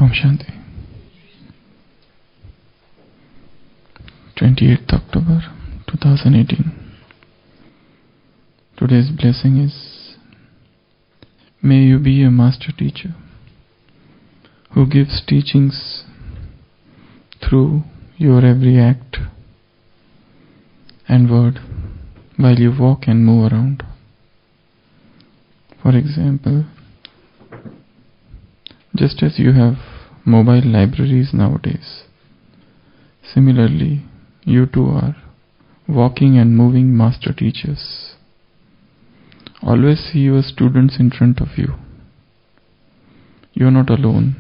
Om Shanti. 28th October 2018. Today's blessing is, may you be a master teacher who gives teachings through your every act and word while you walk and move around. For example, just as you have mobile libraries nowadays, similarly, you too are walking and moving master teachers. Always see your students in front of you. You are not alone.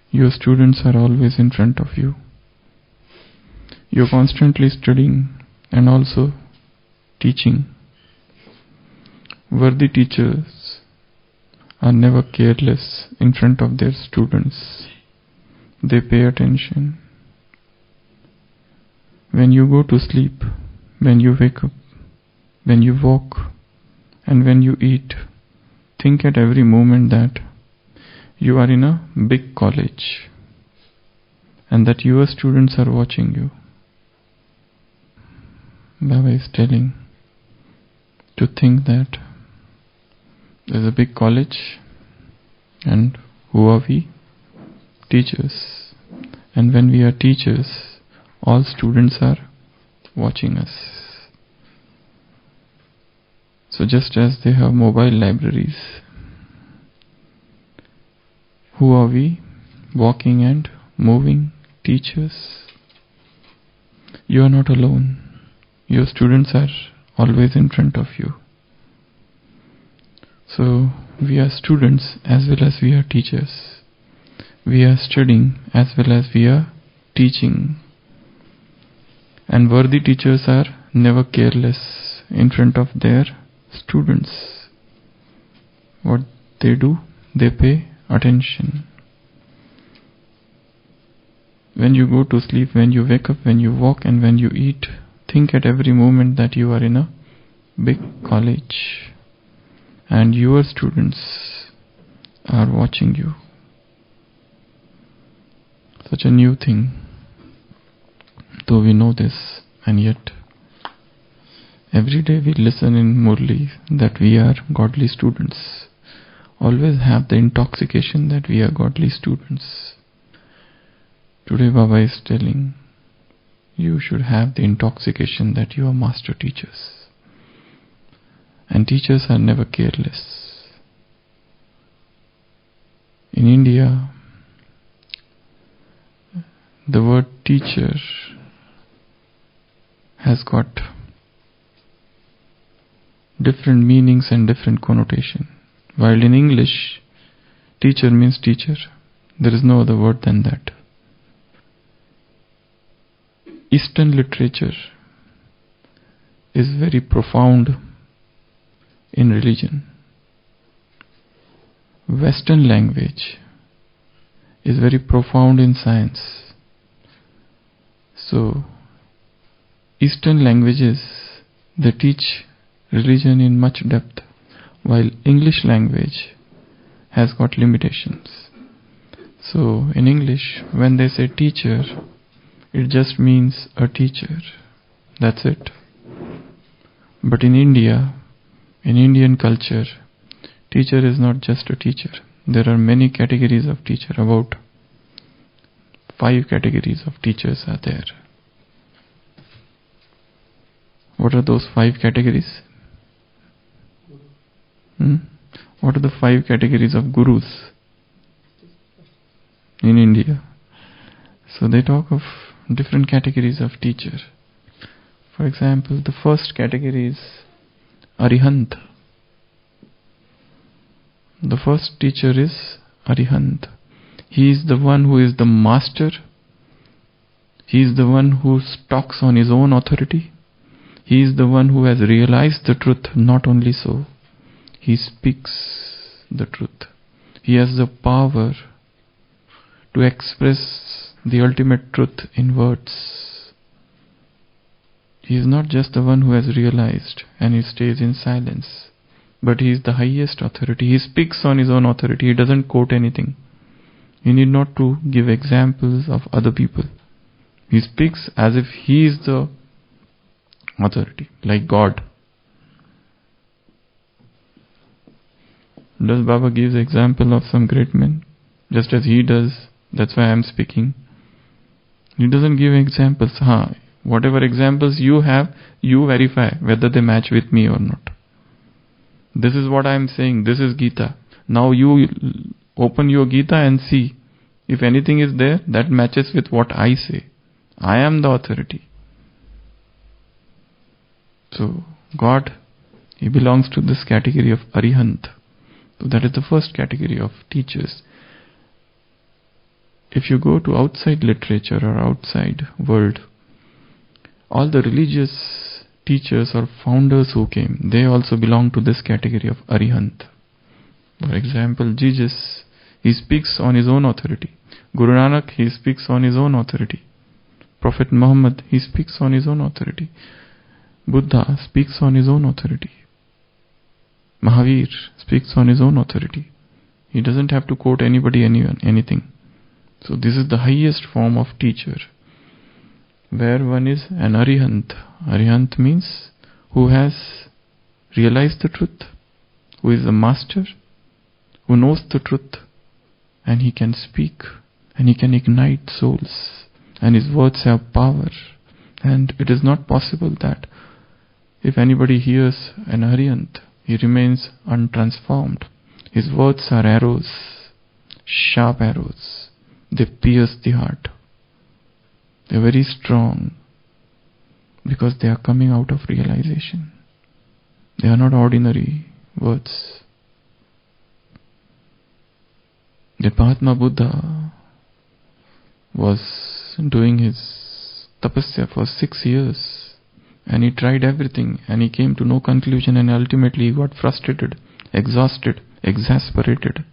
Your students are always in front of you. You are constantly studying and also teaching. Worthy teachers are never careless in front of their students. They pay attention. When you go to sleep, when you wake up, when you walk, and when you eat, think at every moment that you are in a big college and that your students are watching you. Baba is telling to think that there's a big college, and who are we? Teachers. And when we are teachers, all students are watching us. So just as they have mobile libraries, who are we? Walking and moving teachers. You are not alone. Your students are always in front of you. So we are students as well as we are teachers. We are studying as well as we are teaching. And worthy teachers are never careless in front of their students. What they do, they pay attention. When you go to sleep, when you wake up, when you walk, and when you eat, think at every moment that you are in a big college and your students are watching you. Such a new thing, though we know this, and yet every day we listen in Murli that we are godly students. Always have the intoxication that we are godly students. Today Baba is telling, you should have the intoxication that you are master teachers. And teachers are never careless. In India, the word teacher has got different meanings and different connotation. While in English, teacher means teacher. There is no other word than that. Eastern literature is very profound in religion. Western language is very profound in science. So, Eastern languages, they teach religion in much depth, while English language has got limitations. So, in English, when they say teacher, it just means a teacher. That's it. But in India, in Indian culture, teacher is not just a teacher. There are many categories of teacher. About 5 categories of teachers are there. What are those 5 categories? What are the 5 categories of gurus in India? So they talk of different categories of teacher. For example, the first category is Arihant. The first teacher is Arihant. He is the one who is the master. He is the one who talks on his own authority. He is the one who has realized the truth. Not only so, he speaks the truth. He has the power to express the ultimate truth in words. He is not just the one who has realized and he stays in silence, but he is the highest authority. He speaks on his own authority. He doesn't quote anything. He need not to give examples of other people. He speaks as if he is the authority, like God. Does Baba give the example of some great men? Just as he does, that's why I am speaking. He doesn't give examples. Whatever examples you have, you verify whether they match with me or not. This is what I am saying. This is Gita. Now you open your Gita and see if anything is there that matches with what I say. I am the authority. So God, he belongs to this category of Arihant. So that is the first category of teachers. If you go to outside literature or outside world, all the religious teachers or founders who came, they also belong to this category of Arihant. For example, Jesus, he speaks on his own authority. Guru Nanak, he speaks on his own authority. Prophet Muhammad, he speaks on his own authority. Buddha speaks on his own authority. Mahavir speaks on his own authority. He doesn't have to quote anybody, anything. So this is the highest form of teacher, where one is an Arihant. Arihant means who has realized the truth, who is a master, who knows the truth, and he can speak, and he can ignite souls, and his words have power. And it is not possible that if anybody hears an Arihant, he remains untransformed. His words are arrows, sharp arrows. They pierce the heart. They are very strong because they are coming out of realization. They are not ordinary words. The Mahatma Buddha was doing his tapasya for 6 years, and he tried everything, and he came to no conclusion, and ultimately he got frustrated, exhausted, exasperated,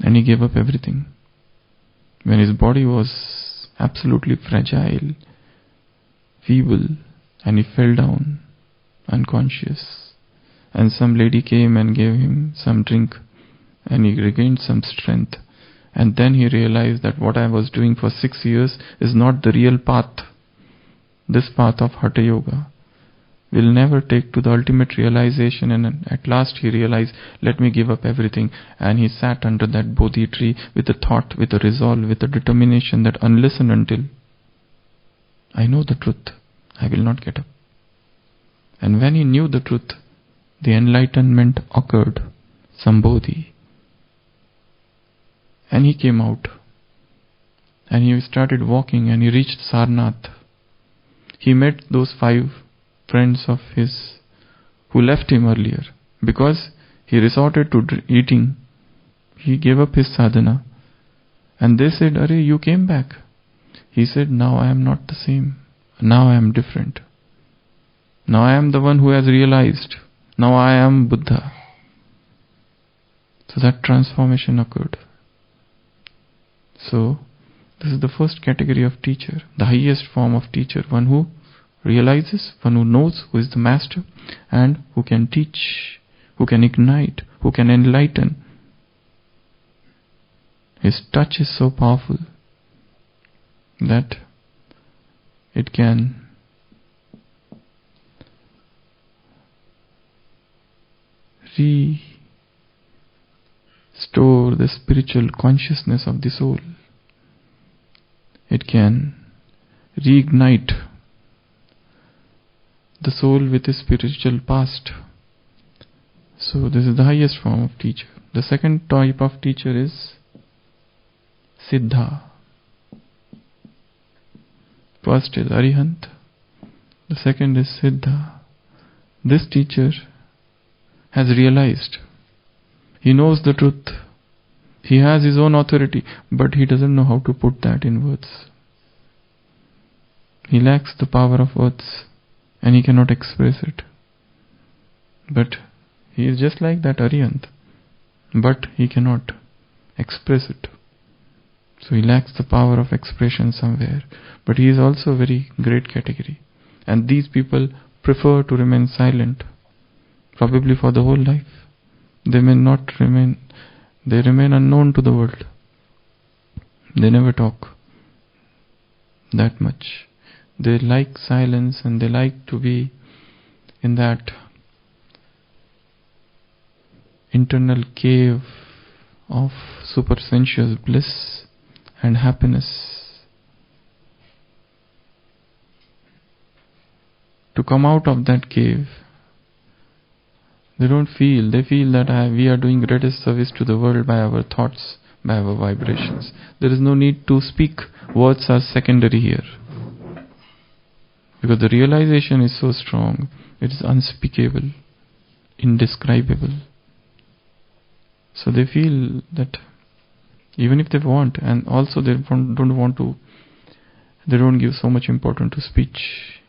and he gave up everything. When his body was absolutely fragile, feeble, and he fell down unconscious, and some lady came and gave him some drink, and he regained some strength. And then he realized that what I was doing for 6 years is not the real path. This path of Hatha Yoga will never take to the ultimate realization, and at last he realized, let me give up everything. And he sat under that Bodhi tree with a thought, with a resolve, with a determination that unless and until I know the truth, I will not get up. And when he knew the truth, the enlightenment occurred, Sambodhi. And he came out, and he started walking, and he reached Sarnath. He met those 5 friends of his who left him earlier because he resorted to eating. He gave up his sadhana, and they said, "Arey, you came back." He said, "Now I am not the same. Now I am different. Now I am the one who has realized. Now I am Buddha." So that transformation occurred. So this is the first category of teacher, the highest form of teacher, one who realizes, one who knows, who is the master, and who can teach, who can ignite, who can enlighten. His touch is so powerful that it can restore the spiritual consciousness of the soul. It can reignite the soul with a spiritual past. So this is the highest form of teacher. The second type of teacher is Siddha. First is Arihant. The second is Siddha. This teacher has realized. He knows the truth. He has his own authority, but he doesn't know how to put that in words. He lacks the power of words, and he cannot express it. But he is just like that Arihant, but he cannot express it. So he lacks the power of expression somewhere. But he is also a very great category. And these people prefer to remain silent, probably for the whole life. They may not remain, They remain unknown to the world. They never talk that much. They like silence and they like to be in that internal cave of supersensuous bliss and happiness. To come out of that cave, they feel that we are doing greatest service to the world by our thoughts, by our vibrations. There is no need to speak. Words are secondary here. Because the realization is so strong, it is unspeakable, indescribable. So they feel that even if they want, and also they don't give so much importance to speech.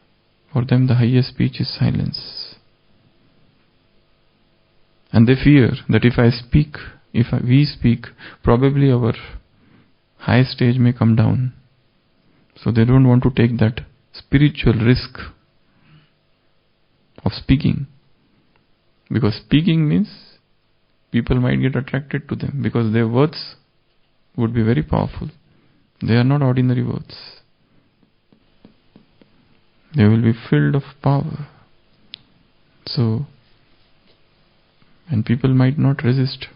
For them the highest speech is silence. And they fear that if we speak, probably our high stage may come down. So they don't want to take that spiritual risk of speaking. Because speaking means people might get attracted to them, because their words would be very powerful. They are not ordinary words. They will be filled of power. So, and people might not resist.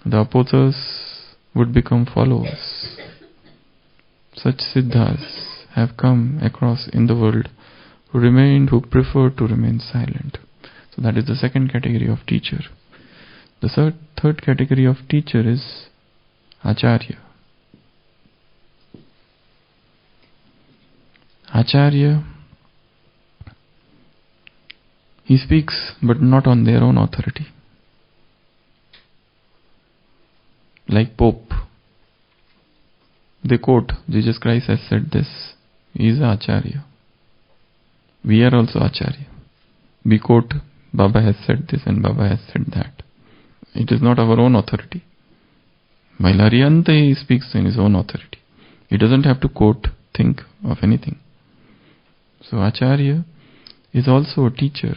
The opposers would become followers. Such siddhas have come across in the world who prefer to remain silent. So that is the second category of teacher. The third category of teacher is Acharya. Acharya, he speaks but not on their own authority. Like Pope, they quote, Jesus Christ has said this. He is Acharya. We are also Acharya. We quote, Baba has said this and Baba has said that. It is not our own authority. While Arihanta, he speaks in his own authority. He doesn't have to think of anything. So Acharya is also a teacher,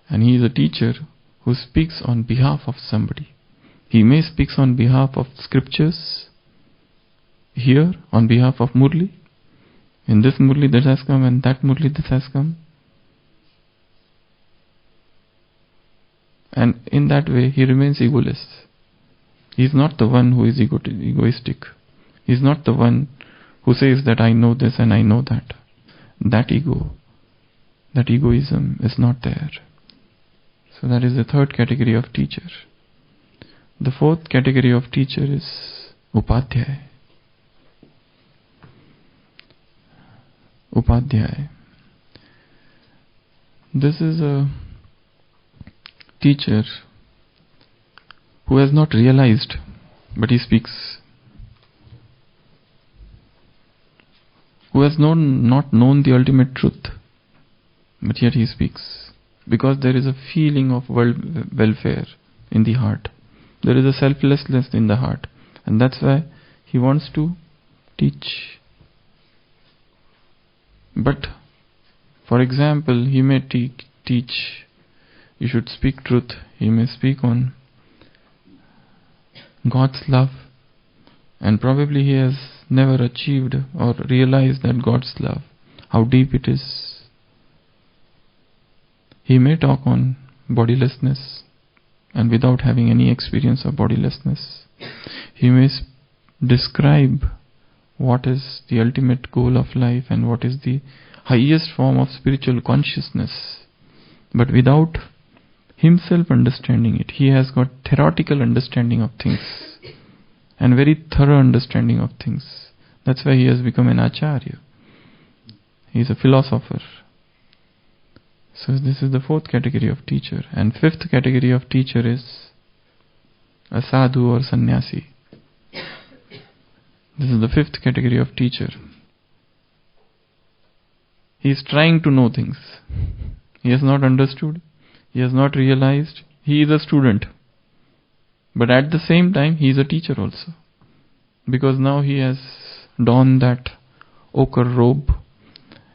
and he is a teacher who speaks on behalf of somebody. He may speak on behalf of scriptures, here on behalf of Murli. In this Murli this has come, and that Murli this has come. And in that way he remains egoless. He is not the one who is egoistic. He is not the one who says that I know this and I know that. That egoism is not there. So that is the third category of teacher. The fourth category of teacher is Upadhyaya. Upadhyaya. This is a teacher who has not realized, but he speaks. Who has not known the ultimate truth, but yet he speaks. Because there is a feeling of welfare in the heart. There is a selflessness in the heart. And that's why he wants to teach. But, for example, he may teach, you should speak truth. He may speak on God's love. And probably he has never achieved or realized that God's love, how deep it is. He may talk on bodilessness and without having any experience of bodilessness. He may describe what is the ultimate goal of life and what is the highest form of spiritual consciousness, but without himself understanding it. He has got theoretical understanding of things and very thorough understanding of things. That's why he has become an Acharya. He is a philosopher. So this is the fourth category of teacher. And fifth category of teacher is a sadhu or sannyasi. This is the fifth category of teacher. He is trying to know things. He has not understood. He has not realized. He is a student. But at the same time, he is a teacher also. Because now he has donned that ochre robe.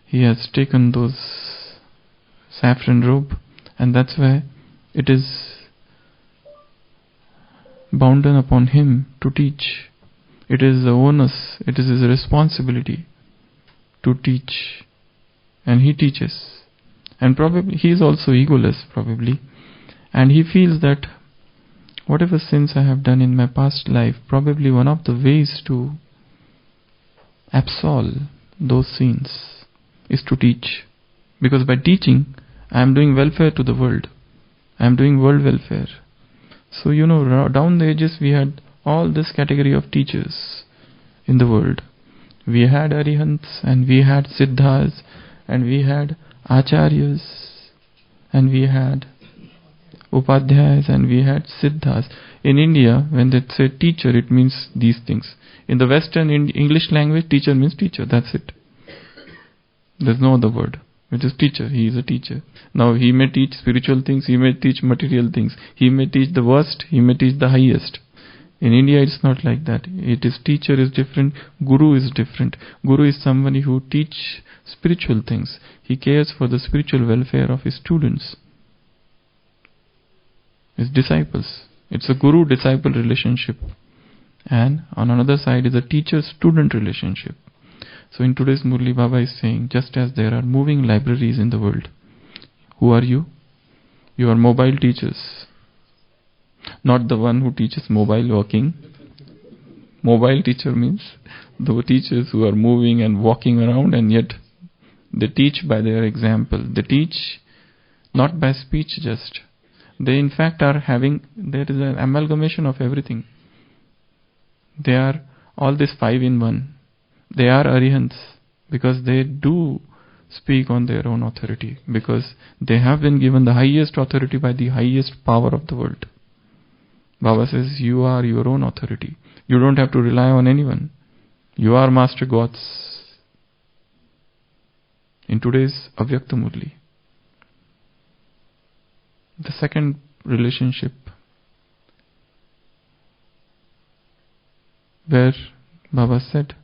He has taken those saffron robe. And that's why it is bounden upon him to teach. It is the onus, it is his responsibility to teach. And he teaches. And probably he is also egoless, probably. And he feels that whatever sins I have done in my past life, probably one of the ways to absolve those sins is to teach. Because by teaching, I am doing welfare to the world. I am doing world welfare. So, down the ages we had all this category of teachers in the world. We had Arihants, and we had Siddhas, and we had Acharyas, and we had Upadhyayas, and we had Siddhas. In India, when they say teacher, it means these things. In the Western English language, teacher means teacher. That's it. There's no other word. It is teacher. He is a teacher. Now, he may teach spiritual things. He may teach material things. He may teach the worst. He may teach the highest. In India, it's not like that. It is teacher is different. Guru is different. Guru is somebody who teach spiritual things. He cares for the spiritual welfare of his students, his disciples. It's a guru-disciple relationship. And on another side is a teacher-student relationship. So in today's Murli, Baba is saying, just as there are moving libraries in the world, who are you? You are mobile teachers. Not the one who teaches mobile walking. Mobile teacher means the teachers who are moving and walking around, and yet they teach by their example. They teach not by speech just. They in fact are there is an amalgamation of everything. They are all this 5 in 1. They are Arihants because they do speak on their own authority, because they have been given the highest authority by the highest power of the world. Baba says, you are your own authority. You don't have to rely on anyone. You are Master Gods. In today's Avyakta Murli. The second relationship where Baba said,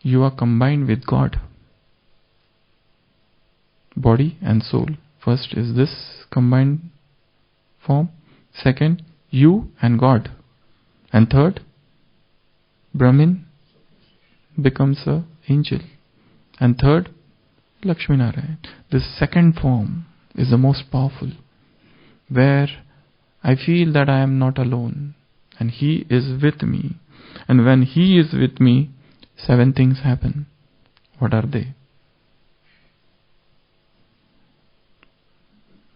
you are combined with God. Body and soul. First is this combined form. Second, you and God. And third, Brahmin becomes an angel. And third, Lakshmi Narayan. This second form is the most powerful, where I feel that I am not alone and He is with me. And when He is with me, 7 things happen. What are they?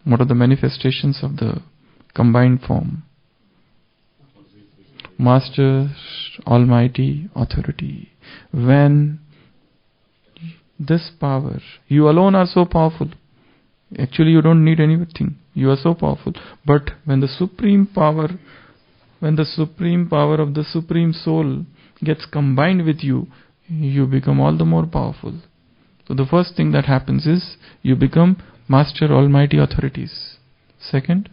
What are the manifestations of the combined form? Master, Almighty, Authority. When this power, you alone are so powerful. Actually, you don't need anything. You are so powerful. But when the supreme power of the Supreme Soul gets combined with you, you become all the more powerful. So the first thing that happens is you become Master Almighty Authorities. Second,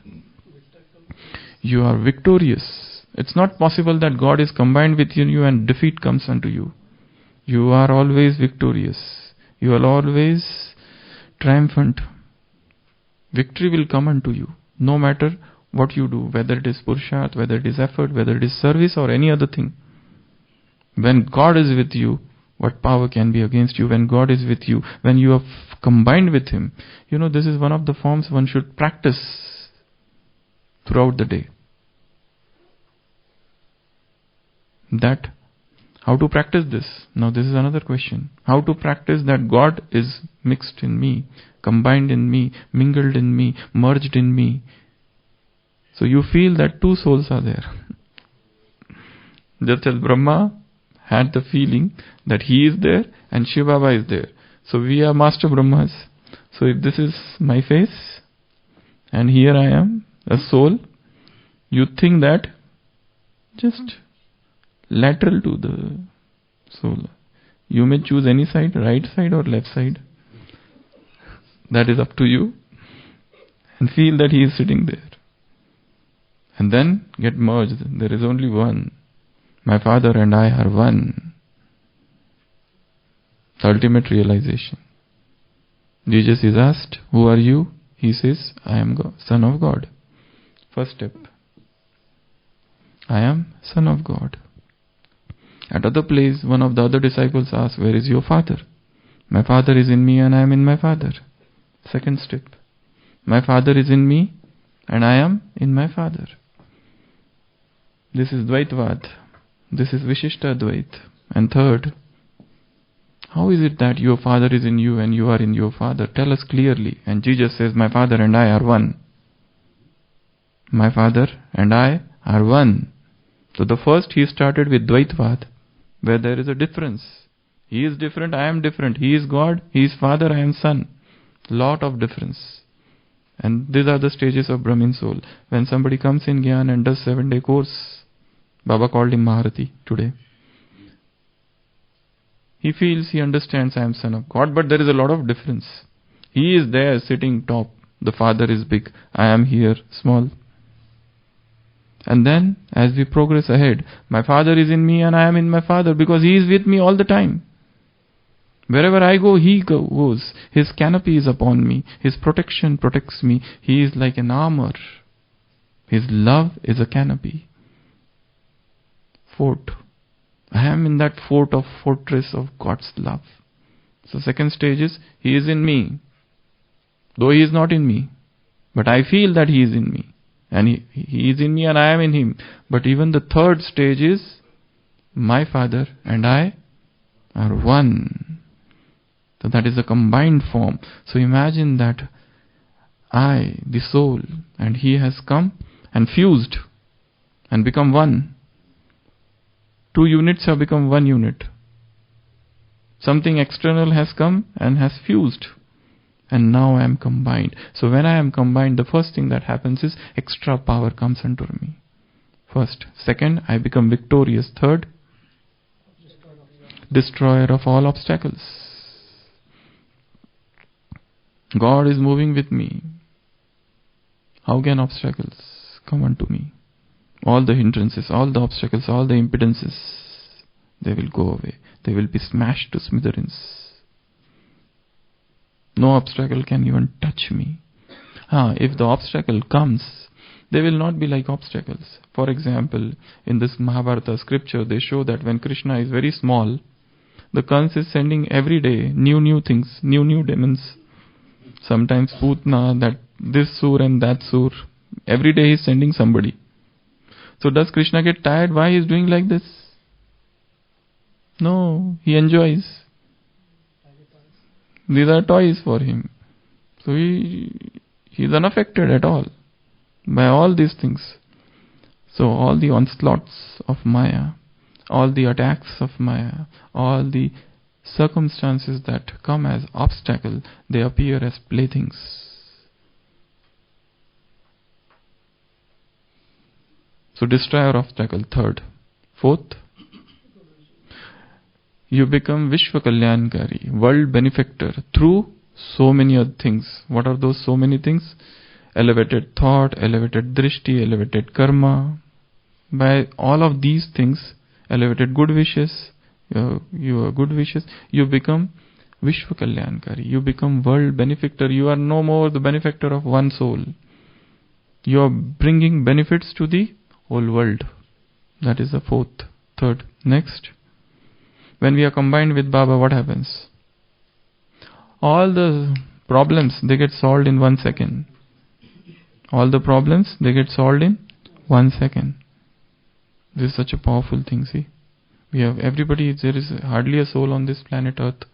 you are victorious. It's not possible that God is combined with you and defeat comes unto you. You are always victorious. You are always triumphant. Victory will come unto you, no matter what you do, whether it is Purusharth, whether it is effort, whether it is service or any other thing. When God is with you, what power can be against you? When God is with you, when you are combined with Him, this is one of the forms one should practice throughout the day. That, how to practice this? Now this is another question. How to practice that God is mixed in me, combined in me, mingled in me, merged in me. So you feel that 2 souls are there. Just as Brahma had the feeling that he is there and Shiva Baba is there. So we are Master Brahmas. So if this is my face and here I am, a soul, you think that just lateral to the soul. You may choose any side, right side or left side. That is up to you. And feel that he is sitting there. And then get merged. There is only one. My Father and I are one. The ultimate realization. Jesus is asked, who are you? He says, I am God, Son of God. First step. I am son of God. At other place, one of the other disciples asks, where is your father? My father is in me and I am in my father. Second step. My father is in me and I am in my father. This is Dvaitvad. This is Vishishta Dvait. And third, how is it that your father is in you and you are in your father? Tell us clearly. And Jesus says, my father and I are one. My father and I are one. So the first he started with Dvaitvad, where there is a difference. He is different, I am different. He is God, he is father, I am son. Lot of difference. And these are the stages of Brahmin soul. When somebody comes in Gyan and does 7-day course, Baba called him Maharati today. He feels, he understands I am son of God, but there is a lot of difference. He is there sitting top. The father is big. I am here small. And then as we progress ahead, my father is in me and I am in my father because he is with me all the time. Wherever I go, he goes. His canopy is upon me. His protection protects me. He is like an armor. His love is a canopy. Fort. I am in that fortress of God's love. So second stage is, he is in me. Though he is not in me. But I feel that he is in me. And he is in me and I am in him. But even the third stage is, my father and I are one. So that is a combined form. So imagine that I, the soul, and he has come and fused and become one. 2 units have become 1 unit. Something external has come and has fused. And now I am combined. So when I am combined, the first thing that happens is extra power comes under me. First. Second, I become victorious. Third, destroyer of all obstacles. God is moving with me. How can obstacles come unto me? All the hindrances, all the obstacles, all the impedances, they will go away. They will be smashed to smithereens. No obstacle can even touch me. If the obstacle comes, they will not be like obstacles. For example, in this Mahabharata scripture, they show that when Krishna is very small, the Kans is sending every day new things, new demons. Sometimes Putna, that this sur and that sur. Every day he is sending somebody. So does Krishna get tired? Why he is doing like this? No, he enjoys. These are toys for him. So he is unaffected at all by all these things. So all the onslaughts of Maya, all the attacks of Maya, all the circumstances that come as obstacle, they appear as playthings. So destroyer obstacle, third. Fourth, you become Vishwa Kalyankari, world benefactor through so many other things. What are those so many things? Elevated thought, elevated drishti, elevated karma. By all of these things, elevated good wishes, your good wishes, you become Vishwa Kalyankari. You become world benefactor. You are no more the benefactor of one soul. You are bringing benefits to the whole world. That is the third. Next. When we are combined with Baba, what happens? All the problems, they get solved in 1 second. All the problems, they get solved in 1 second. This is such a powerful thing, see. We have everybody, there is hardly a soul on this planet Earth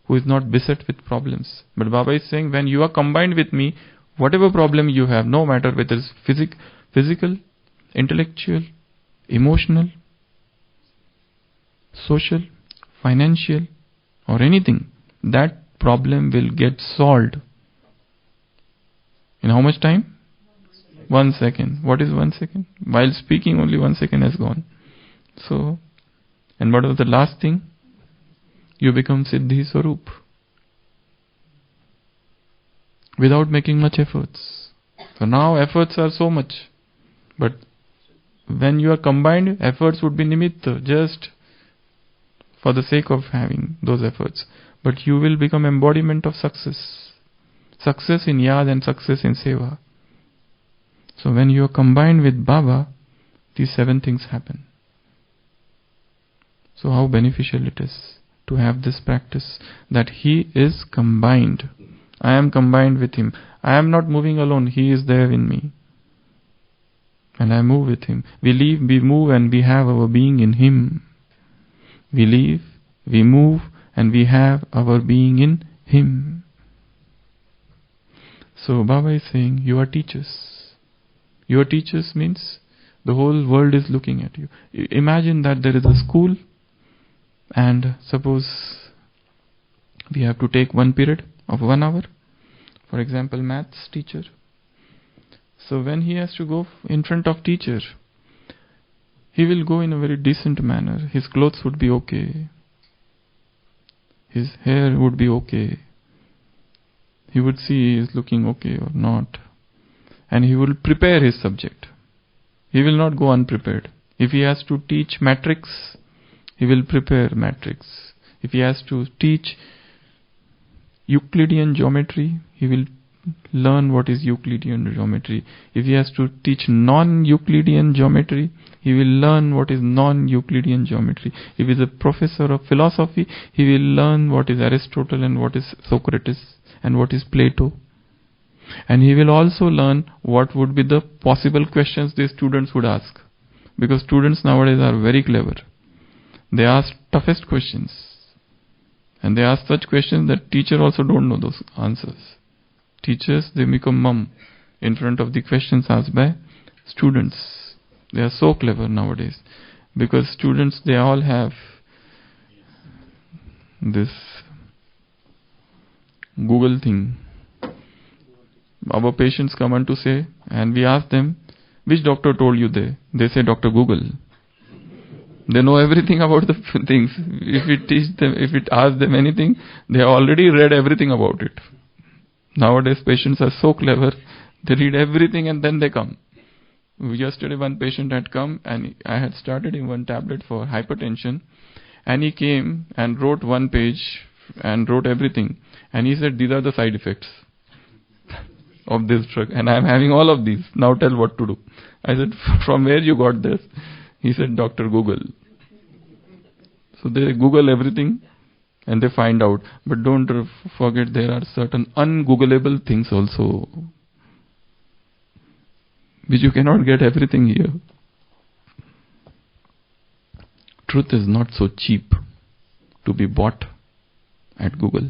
who is not beset with problems. But Baba is saying, when you are combined with me, whatever problem you have, no matter whether it's physical, intellectual, emotional, social, financial, or anything, that problem will get solved. In how much time? 1 second. What is 1 second? While speaking, only 1 second has gone. So, and what was the last thing? You become Siddhi Swarup. Without making much efforts. So now efforts are so much. But when you are combined, efforts would be nimitta, just for the sake of having those efforts. But you will become embodiment of success. Success in yad and success in seva. So when you are combined with Baba, these 7 things happen. So how beneficial it is to have this practice, that He is combined. I am combined with Him. I am not moving alone. He is there in me. And I move with Him. We live, we move, and we have our being in Him. We live, we move, and we have our being in Him. So Baba is saying, you are teachers. Your teachers means the whole world is looking at you. Imagine that there is a school, and suppose we have to take one period of 1 hour. For example, maths teacher. So when he has to go in front of teacher, he will go in a very decent manner. His clothes would be okay. His hair would be okay. He would see he is looking okay or not. And he will prepare his subject. He will not go unprepared. If he has to teach matrix, he will prepare matrix. If he has to teach Euclidean geometry, he will learn what is Euclidean geometry. If he has to teach non-Euclidean geometry, he will learn what is non-Euclidean geometry. If he is a professor of philosophy, he will learn what is Aristotle and what is Socrates and what is Plato. And he will also learn what would be the possible questions the students would ask. Because students nowadays are very clever. They ask toughest questions. And they ask such questions that teacher also don't know those answers. Teachers, they become mum in front of the questions asked by students. They are so clever nowadays. Because students, they all have this Google thing. Our patients come on to say, and we ask them, which doctor told you they say Dr. Google. They know everything about the things. If we teach them, if it asks them anything, they have already read everything about it. Nowadays patients are so clever, they read everything and then they come. Yesterday one patient had come and I had started him one tablet for hypertension, and he came and wrote 1 page and wrote everything. And he said, these are the side effects of this drug and I am having all of these. Now tell what to do. I said, from where you got this? He said, Dr. Google. So they Google everything and they find out. But don't forget, there are certain ungoogleable things also, which you cannot get everything here. Truth is not so cheap to be bought at Google.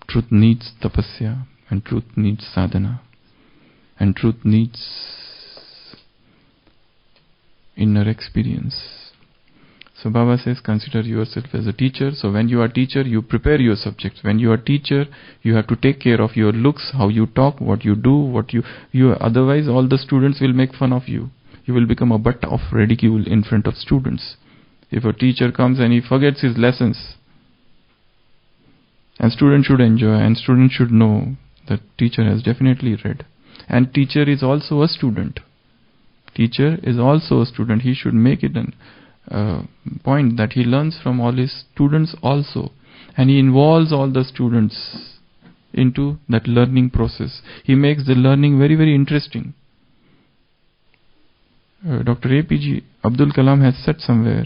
Truth needs tapasya, and truth needs sadhana, and truth needs inner experience. So Baba says, consider yourself as a teacher. So when you are teacher, you prepare your subjects. When you are teacher, you have to take care of your looks, how you talk, what you do, what you otherwise all the students will make fun of you. You will become a butt of ridicule in front of students. If a teacher comes and he forgets his lessons, and student should enjoy, and student should know that teacher has definitely read. And teacher is also a student. Teacher is also a student. He should make it a point that he learns from all his students also. And he involves all the students into that learning process. He makes the learning very, very interesting. Dr. APG Abdul Kalam has said somewhere,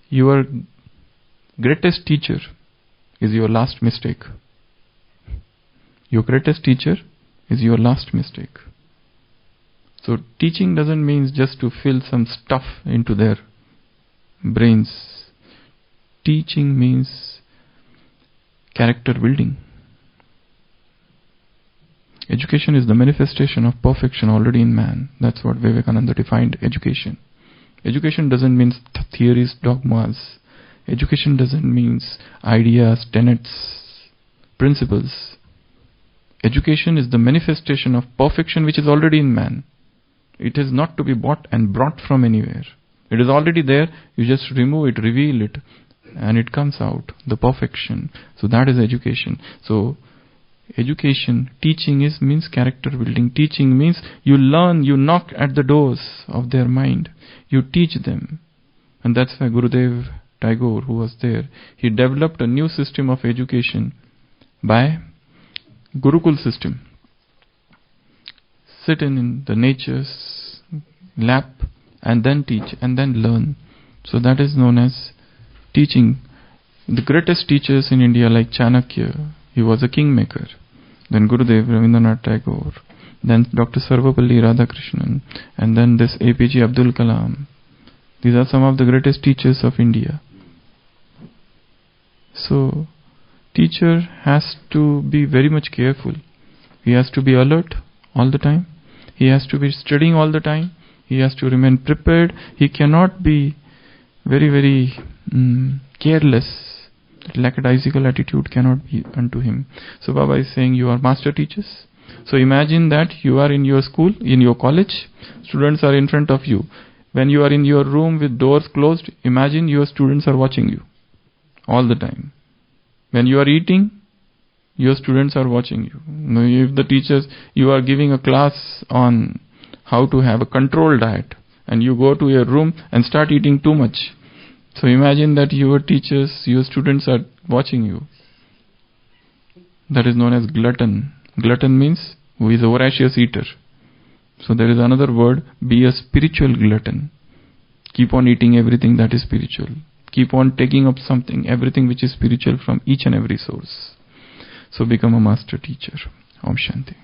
your greatest teacher is your last mistake. Your greatest teacher is your last mistake. So teaching doesn't mean just to fill some stuff into their brains. Teaching means character building. Education is the manifestation of perfection already in man. That's what Vivekananda defined education. Education doesn't mean theories, dogmas. Education doesn't mean ideas, tenets, principles. Education is the manifestation of perfection which is already in man. It is not to be bought and brought from anywhere. It is already there. You just remove it, reveal it, and it comes out, the perfection. So that is education. So education, teaching means character building. Teaching means you learn, you knock at the doors of their mind. You teach them. And that's why Gurudev Tagore, who was there, he developed a new system of education by Gurukul system. sit in the nature's lap and then teach and then learn. So that is known as teaching. The greatest teachers in India like Chanakya, he was a kingmaker. Then Gurudev Rabindranath Tagore, then Dr. Sarvapalli Radhakrishnan, and then this APJ Abdul Kalam. These are some of the greatest teachers of India. So, teacher has to be very much careful. He has to be alert all the time. He has to be studying all the time. He has to remain prepared. He cannot be very careless. Lackadaisical attitude cannot be unto him. So Baba is saying you are master teachers. So imagine that you are in your school, in your college, students are in front of you. When you are in your room with doors closed, imagine your students are watching you all the time. When you are eating, your students are watching you. If the teachers, you are giving a class on how to have a controlled diet and you go to your room and start eating too much. So imagine that your teachers, your students are watching you. That is known as glutton. Glutton means who is a voracious eater. So there is another word, be a spiritual glutton. Keep on eating everything that is spiritual. Keep on taking up something, everything which is spiritual from each and every source. So become a master teacher. Om Shanti.